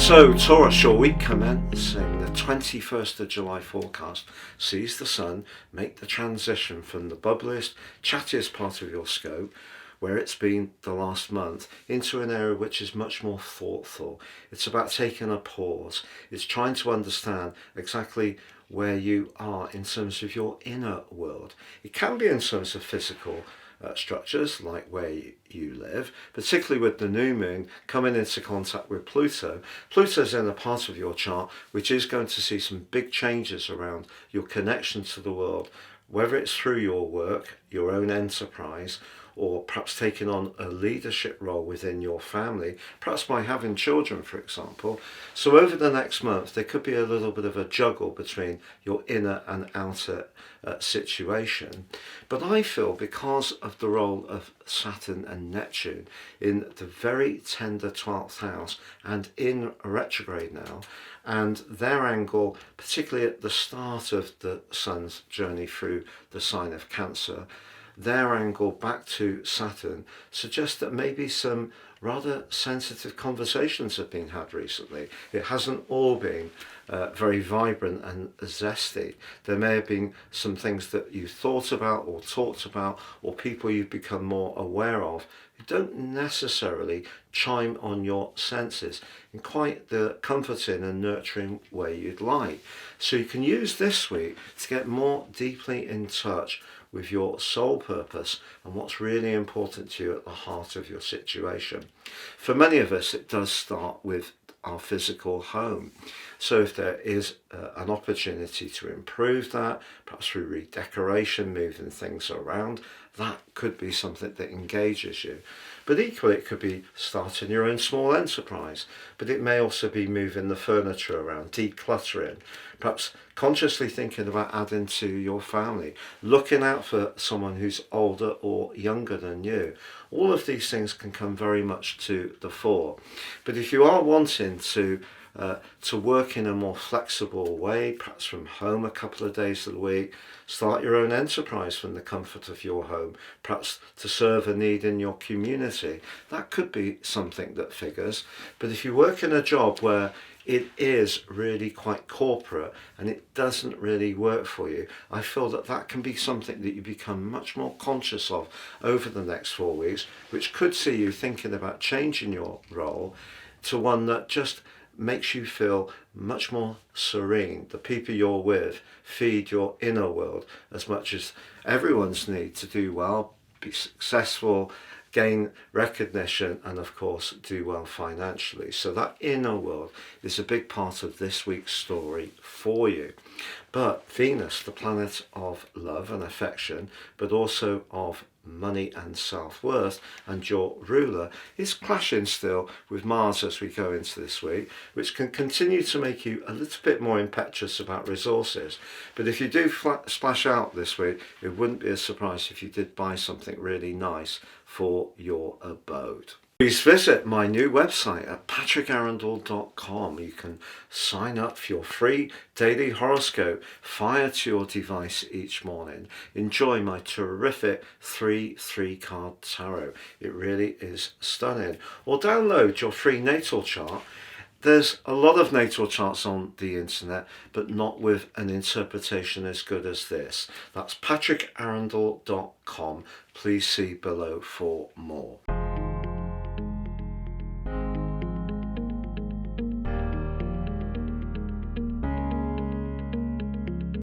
So, Taurus, your week commencing the 21st of July forecast sees the Sun make the transition from the bubbliest, chattiest part of your scope, where it's been the last month, into an area which is much more thoughtful. It's about taking a pause. It's trying to understand exactly where you are in terms of your inner world. It can be in terms of physical structures, like where you live, particularly with the new moon coming into contact with Pluto. Pluto's in a part of your chart which is going to see some big changes around your connection to the world, whether it's through your work, your own enterprise, or perhaps taking on a leadership role within your family, perhaps by having children, for example. So over the next month, there could be a little bit of a juggle between your inner and outer situation. But I feel because of the role of Saturn and Neptune in the very tender 12th house and in retrograde now, and their angle, particularly at the start of the Sun's journey through the sign of Cancer, their angle back to Saturn suggests that maybe some rather sensitive conversations have been had recently. It hasn't all been very vibrant and zesty. There may have been some things that you thought about or talked about, or people you've become more aware of who don't necessarily chime on your senses in quite the comforting and nurturing way you'd like. So you can use this week to get more deeply in touch with your soul purpose and what's really important to you at the heart of your situation. For many of us, it does start with our physical home. So if there is an opportunity to improve that, perhaps through redecoration, moving things around, that could be something that engages you. But equally, it could be starting your own small enterprise, but it may also be moving the furniture around, decluttering, perhaps consciously thinking about adding to your family, looking out for someone who's older or younger than you. All of these things can come very much to the fore. But if you are wanting to work in a more flexible way, perhaps from home a couple of days of the week, start your own enterprise from the comfort of your home, perhaps to serve a need in your community. That could be something that figures. But if you work in a job where it is really quite corporate and it doesn't really work for you, I feel that that can be something that you become much more conscious of over the next 4 weeks, which could see you thinking about changing your role to one that just makes you feel much more serene. The people you're with feed your inner world as much as everyone's need to do well, be successful, gain recognition, and of course do well financially. So that inner world is a big part of this week's story for you. But Venus, the planet of love and affection, but also of money and self-worth, and your ruler, is clashing still with Mars as we go into this week, which can continue to make you a little bit more impetuous about resources. But if you do splash out this week, it wouldn't be a surprise if you did buy something really nice for your abode. Please visit my new website at patrickarundell.com. You can sign up for your free daily horoscope fired to your device each morning. Enjoy my terrific 3 card tarot. It really is stunning. Or download your free natal chart. There's a lot of natal charts on the internet, but not with an interpretation as good as this. That's patrickarundell.com. Please see below for more.